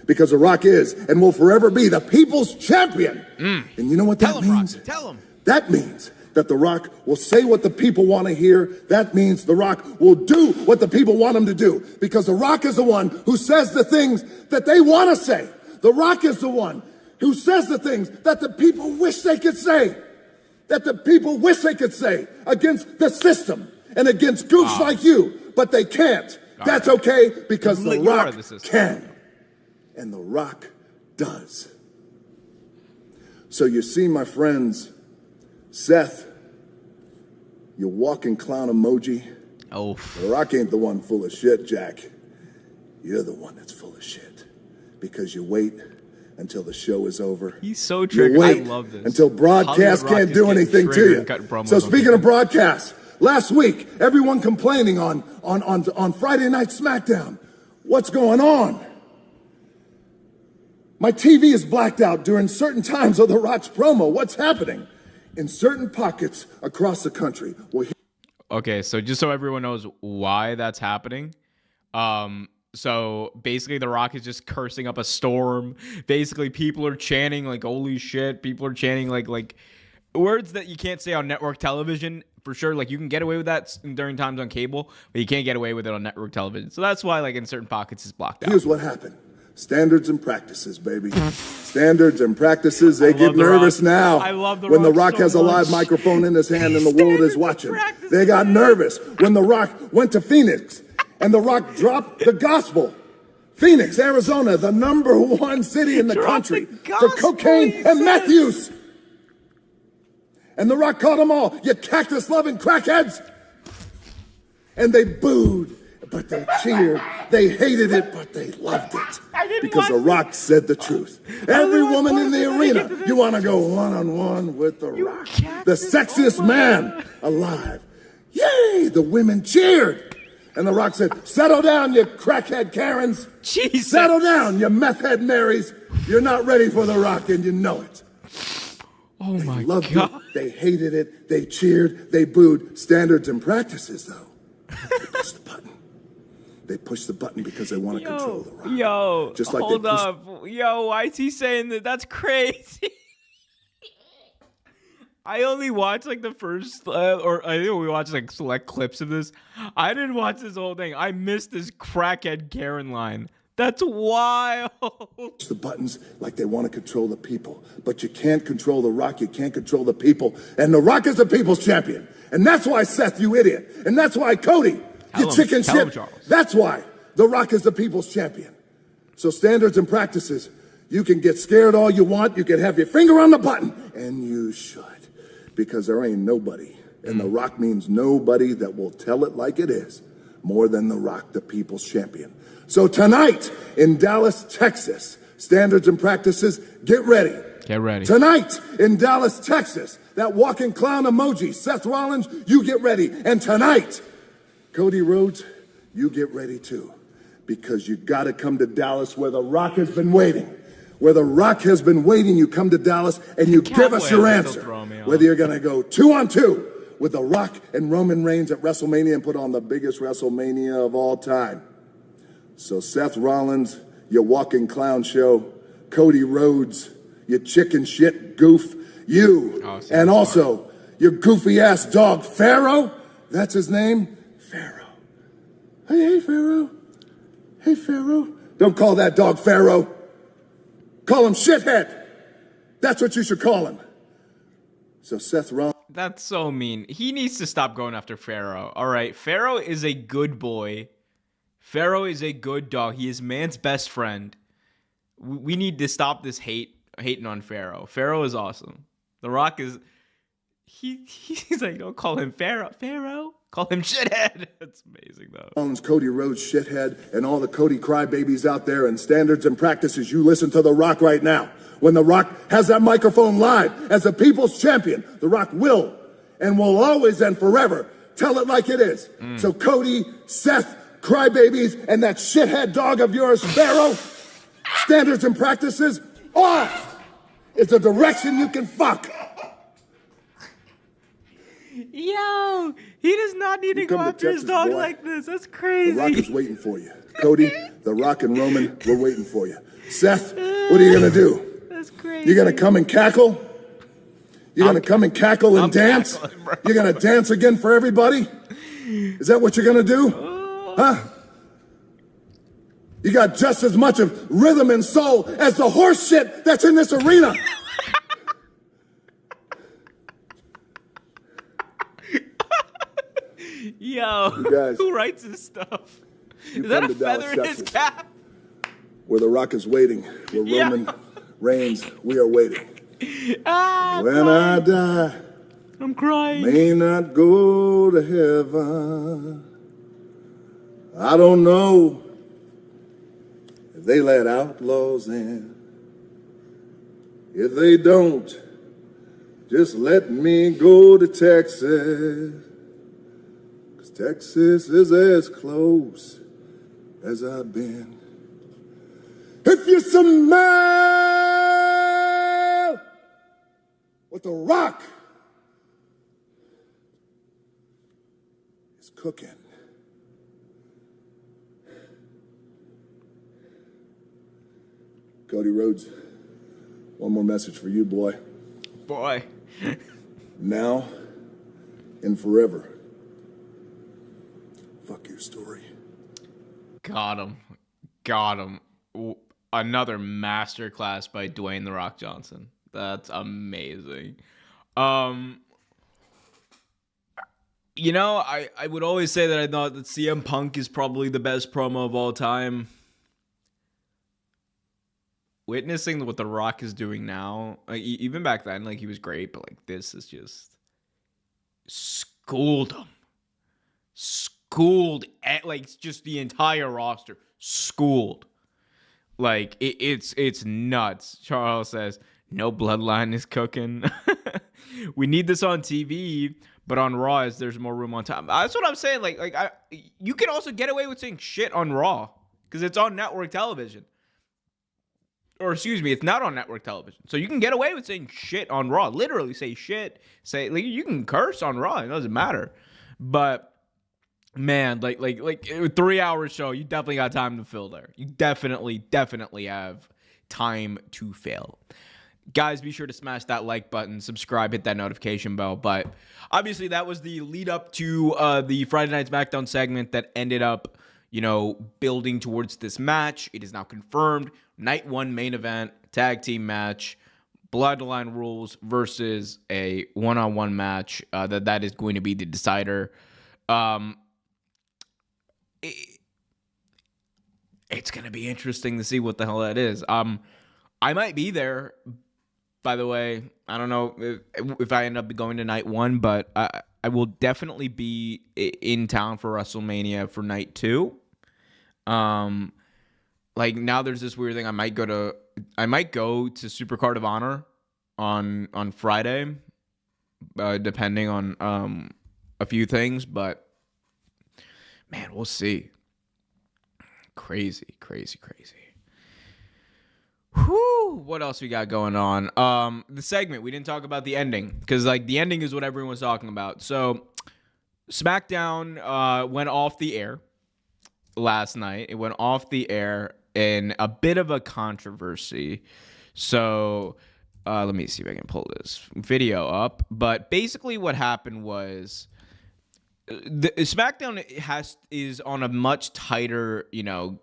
Because The Rock is and will forever be the people's champion. And you know what that means? Rocky, tell him. That means that The Rock will say what the people want to hear. That means The Rock will do what the people want him to do. Because The Rock is the one who says the things that they want to say. The Rock is the one who says the things that the people wish they could say. That the people wish they could say against the system and against goofs like you. But they can't. That's okay because The Rock can. And The Rock does. So you see, my friends, Seth, your walking clown emoji. Oh. The Rock ain't the one full of shit, Jack. You're the one that's full of shit. Because you wait until the show is over. He's so triggered. You wait I love this. until broadcast can't do anything to you. So speaking of broadcast, last week, everyone complaining on Friday Night SmackDown. What's going on? My TV is blacked out during certain times of The Rock's promo. What's happening? In certain pockets across the country. Okay, so just so everyone knows why that's happening, so basically The Rock is just cursing up a storm. Basically, people are chanting like "Holy shit!" People are chanting like words that you can't say on network television for sure. Like you can get away with that during times on cable, but you can't get away with it on network television. So that's why, like in certain pockets, it's blocked out. Here's what happened. Standards and practices, baby. Standards and practices. They get nervous now. I love The when The Rock Rock so has a live much. microphone in his hand and the world is watching. They got nervous when The Rock went to Phoenix and The Rock dropped the gospel. Phoenix, Arizona, the #1 city in the country for cocaine and meth use. And The Rock called them all, you cactus-loving crackheads. And they booed, but they cheered. They hated it, but they loved it. Because The Rock said the truth. Every woman in the arena, you want to go one-on-one with The Rock. The sexiest man alive. Yay! The women cheered. And The Rock said, settle down, you crackhead Karens. Jesus. Settle down, you meth head Marys. You're not ready for The Rock, and you know it. Oh my They loved God. it. They hated it. They cheered. They booed. Standards and practices, though. They pushed the button. They pushed the button because they want to control The Rock. Yo, Just like hold they pushed- up. Yo, why is he saying that? That's crazy. I only watched like the first, or I think we watched like select clips of this. I didn't watch this whole thing. I missed this crackhead Karen line. That's wild. Push the buttons like they want to control the people. But you can't control The Rock. You can't control the people. And The Rock is the people's champion. And that's why, Seth, you idiot. And that's why, Cody, you chicken shit. That's why The Rock is the people's champion. So standards and practices, you can get scared all you want. You can have your finger on the button. And you should. Because there ain't nobody. And The Rock means nobody that will tell it like it is more than The Rock, the people's champion. So tonight in Dallas, Texas, standards and practices, get ready. Get ready. Tonight in Dallas, Texas, that walking clown emoji, Seth Rollins, you get ready. And tonight, Cody Rhodes, you get ready too. Because you got to come to Dallas where The Rock has been waiting. Where The Rock has been waiting, you come to Dallas and you give us your answer. Whether you're going to go 2-on-2 with The Rock and Roman Reigns at WrestleMania and put on the biggest WrestleMania of all time. So Seth Rollins, your walking clown show, Cody Rhodes, your chicken shit goof, you, and also your goofy ass dog Pharaoh, that's his name, Pharaoh. Hey, Pharaoh. Hey, Pharaoh. Don't call that dog Pharaoh. Call him shithead. That's what you should call him. So Seth Rollins. That's so mean. He needs to stop going after Pharaoh. All right. Pharaoh is a good boy. Pharaoh is a good dog. He is man's best friend. We need to stop this hating on Pharaoh. Pharaoh is awesome. The Rock is he's like, don't call him Pharaoh. Pharaoh, call him shithead. That's amazing though. Rollins, Cody Rhodes, shithead, and all the Cody crybabies out there in standards and practices. You listen to The Rock right now. When The Rock has that microphone live as the people's champion, The Rock will and will always and forever tell it like it is. So Cody, Seth, crybabies, and that shithead dog of yours, Pharaoh, standards and practices, off is the direction you can fuck. Yo, he does not need to go after his dog like this. That's crazy. The Rock is waiting for you. Cody, The Rock and Roman, we're waiting for you. Seth, what are you going to do? That's crazy. You're going to come and cackle? You're going to come and cackle and dance? You're going to dance again for everybody? Is that what you're going to do? Huh? You got just as much of rhythm and soul as the horse shit that's in this arena. Yo, guys, who writes this stuff? Is that a feather in his cap? Where The Rock is waiting, where Roman Reigns, we are waiting. When I die, I'm crying. May not go to heaven. I don't know if they let outlaws in. If they don't, just let me go to Texas. 'Cause Texas is as close as I've been. If you smell what The Rock is cooking, Cody Rhodes, one more message for you, boy. Boy. Now and forever. Fuck your story. Got him. Got him. Another masterclass by Dwayne The Rock Johnson. That's amazing. You know, I would always say that I thought that CM Punk is probably the best promo of all time. Witnessing what The Rock is doing now, like, even back then, like, he was great, but like this is just schooled him. Schooled at, like, just the entire roster. Schooled. Like, it's nuts. Charles says, no bloodline is cooking. We need this on TV, but on Raw, there's more room on top. That's what I'm saying. You can also get away with saying shit on Raw because it's on network television. Or excuse me, it's not on network television. So you can get away with saying shit on Raw. Literally say shit. Say, like, you can curse on Raw. It doesn't matter. But man, like a 3-hour show, you definitely got time to fill there. You definitely have time to fill. Guys, be sure to smash that like button, subscribe, hit that notification bell. But obviously that was the lead up to the Friday Night SmackDown segment that ended up, you know, building towards this match. It is now confirmed. Night 1 main event, tag team match, Bloodline Rules versus a one-on-one match. That is going to be the decider. It's going to be interesting to see what the hell that is. I might be there, by the way. I don't know if I end up going to night 1, but I will definitely be in town for WrestleMania for night 2. Like, now there's this weird thing. I might go to Supercard of Honor on Friday, depending on a few things, but man, we'll see. Crazy. Whew, what else we got going on? The segment, we didn't talk about the ending, because, like, the ending is what everyone's talking about. So SmackDown went off the air last night. It went off the air in a bit of a controversy. So let me see if I can pull this video up. But basically what happened was the SmackDown is on a much tighter, you know,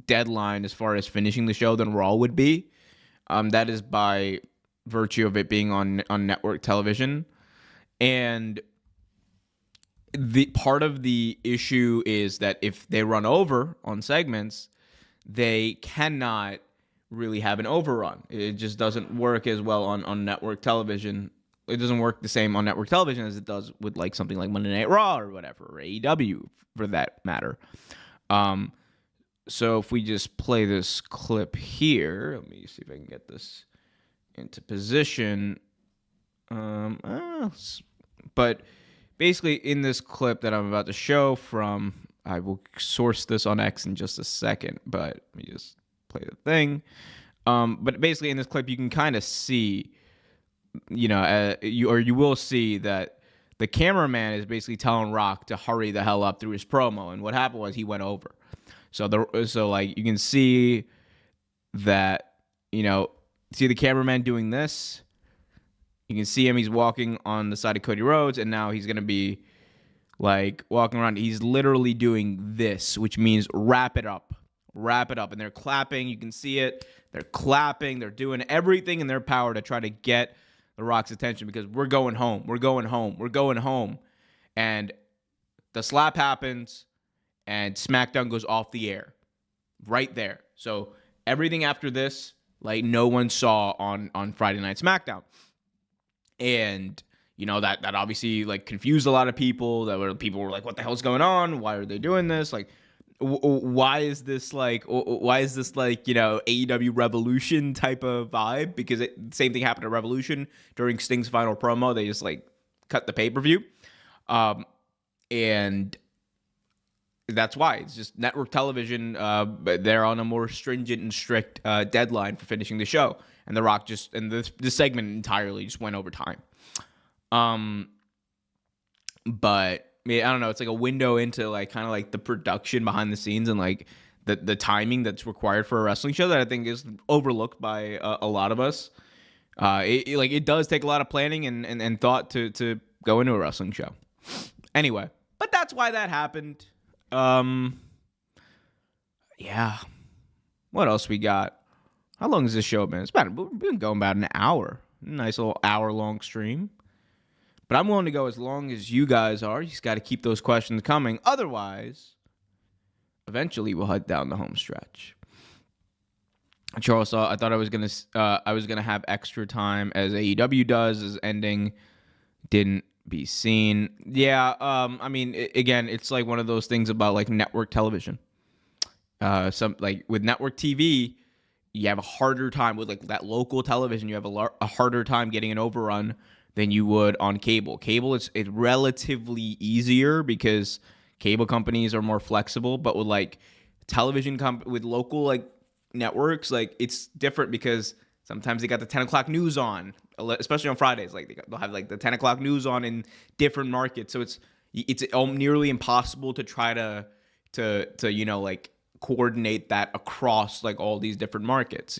deadline as far as finishing the show than Raw would be. That is by virtue of it being on network television. And the part of the issue is that if they run over on segments, they cannot really have an overrun. It just doesn't work as well on network television. It doesn't work the same on network television as it does with, like, something like Monday Night Raw or whatever, or AEW for that matter. So if we just play this clip here, let me see if I can get this into position. But basically, in this clip that I'm about to show from, I will source this on X in just a second, but let me just play the thing. But basically, in this clip, you can kind of see, you know, you will see that the cameraman is basically telling Rock to hurry the hell up through his promo, and what happened was he went over. So like, you can see that, you know, see the cameraman doing this. You can see him. He's walking on the side of Cody Rhodes, and now he's gonna be, like, walking around. He's literally doing this, which means wrap it up. And they're clapping. You can see it. They're clapping. They're doing everything in their power to try to get The Rock's attention, because we're going home. And the slap happens, and SmackDown goes off the air right there. So everything after this, like, no one saw on Friday Night SmackDown. And, you know, that obviously, like, confused a lot of people. People were like, what the hell's going on? Why are they doing this? Like, why is this like, you know, AEW Revolution type of vibe? Because same thing happened at Revolution during Sting's final promo. They just, like, cut the pay-per-view. And That's why it's just network television. But they're on a more stringent and strict deadline for finishing the show, and The Rock this segment entirely just went over time. But yeah, I don't know. It's like a window into like kind of like the production behind the scenes and like the timing that's required for a wrestling show that I think is overlooked by a lot of us. It does take a lot of planning and thought to go into a wrestling show. Anyway, but that's why that happened. Yeah. What else we got? How long has this show been? We've been going about an hour. Nice little hour-long stream. But I'm willing to go as long as you guys are. You just got to keep those questions coming. Otherwise, eventually we'll head down the home stretch. Charles, I thought I was gonna have extra time as AEW does. As ending didn't be seen. Yeah. I mean, again, it's like one of those things about like network television. With network TV, you have a harder time with like that local television. You have a harder time getting an overrun than you would on cable. Cable, it's relatively easier because cable companies are more flexible. But with like with local like networks, like it's different because sometimes they got the 10 o'clock news on, especially on Fridays. Like they'll have like the 10 o'clock news on in different markets. So it's nearly impossible to try to like coordinate that across like all these different markets,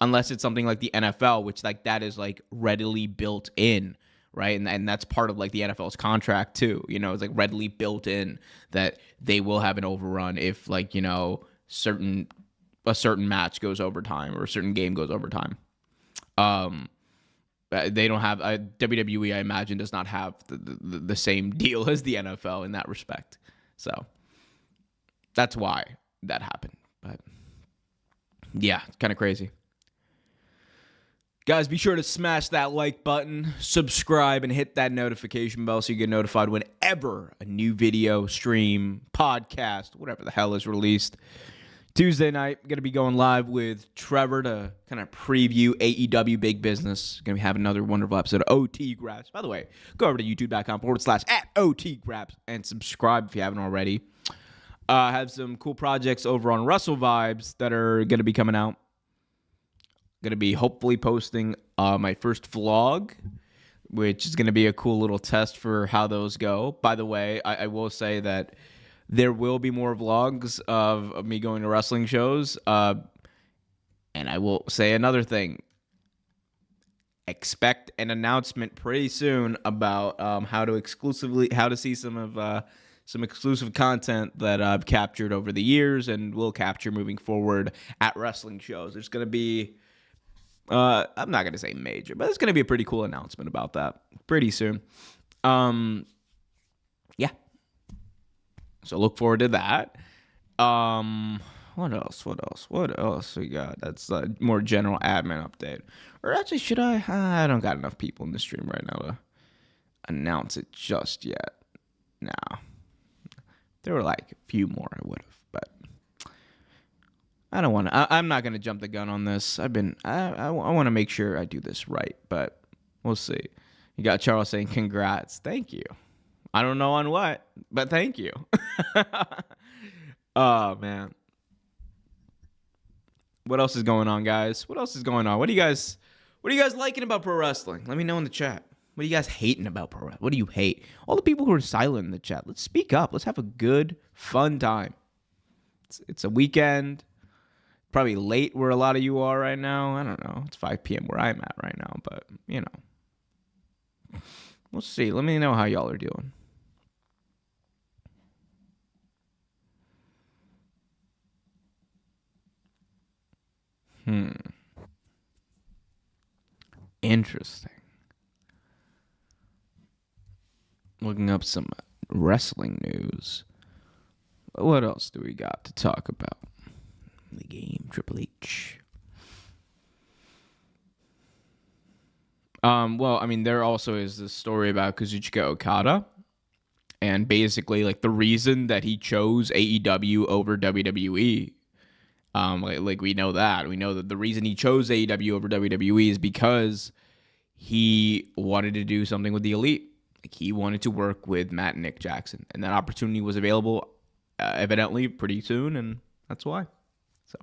unless it's something like the NFL, which like that is like readily built in, right? And that's part of like the NFL's contract too. It's like readily built in that they will have an overrun if like, a certain match goes overtime or a certain game goes overtime. They don't have WWE, I imagine, does not have the same deal as the NFL in that respect. So that's why that happened. But yeah, it's kind of crazy. Guys, be sure to smash that like button, subscribe, and hit that notification bell so you get notified whenever a new video, stream, podcast, whatever the hell is released. Tuesday night, I'm going to be going live with Trevor to kind of preview AEW Big Business. Going to be having another wonderful episode of OT Graps. By the way, go over to youtube.com/@OTGraps and subscribe if you haven't already. I have some cool projects over on Wrestle Vibes that are going to be coming out. Going to be hopefully posting my first vlog, which is going to be a cool little test for how those go. By the way, I will say that there will be more vlogs of me going to wrestling shows. And I will say another thing. Expect an announcement pretty soon about how to see some exclusive content that I've captured over the years and will capture moving forward at wrestling shows. There's going to be, I'm not going to say major, but it's going to be a pretty cool announcement about that pretty soon. Yeah. So look forward to that. What else we got? That's a more general admin update. Or actually, should I? I don't got enough people in the stream right now to announce it just yet. Nah. There were like a few more I would have, but I don't want to. I'm not going to jump the gun on this. I want to make sure I do this right, but we'll see. You got Charles saying congrats. Thank you. I don't know on what, but thank you. Oh, man. What else is going on, guys? What else is going on? What are you guys liking about pro wrestling? Let me know in the chat. What are you guys hating about pro wrestling? What do you hate? All the people who are silent in the chat, let's speak up. Let's have a good, fun time. It's a weekend. Probably late where a lot of you are right now. I don't know. It's 5 p.m. where I'm at right now, but, we'll see. Let me know how y'all are doing. Interesting. Looking up some wrestling news. What else do we got to talk about? The game, Triple H. Well, I mean, there also is this story about Kazuchika Okada. And basically, like, the reason that he chose AEW over WWE, like we know that. We know that the reason he chose AEW over WWE is because he wanted to do something with the Elite. Like, he wanted to work with Matt and Nick Jackson. And that opportunity was available evidently pretty soon, and that's why. So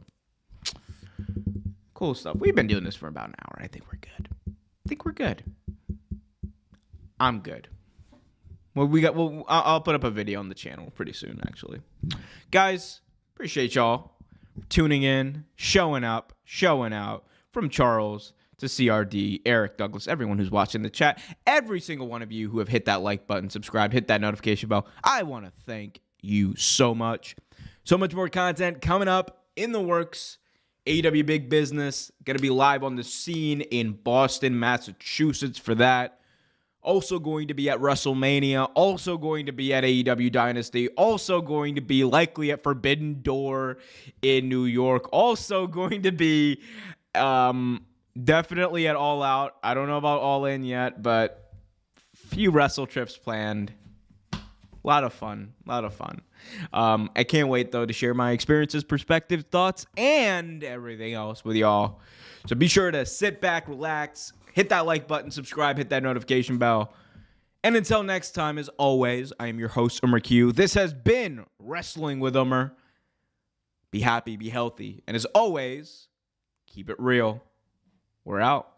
cool stuff. We've been doing this for about an hour. I think we're good. I'm good. Well, I'll put up a video on the channel pretty soon, actually. Guys, appreciate y'all tuning in, showing up, showing out. From Charles to CRD, Eric Douglas, everyone who's watching the chat, every single one of you who have hit that like button, subscribe, hit that notification bell. I want to thank you so much. So much more content coming up in the works. AEW Big Business, going to be live on the scene in Boston, Massachusetts for that. Also going to be at WrestleMania. Also going to be at AEW Dynasty. Also going to be likely at Forbidden Door in New York. Also going to be definitely at All Out. I don't know about All In yet, but few wrestle trips planned. A lot of fun. I can't wait, though, to share my experiences, perspectives, thoughts, and everything else with y'all. So be sure to sit back, relax, hit that like button, subscribe, hit that notification bell. And until next time, as always, I am your host, Omer Q. This has been Wrestling with Omer. Be happy, be healthy, and as always, keep it real. We're out.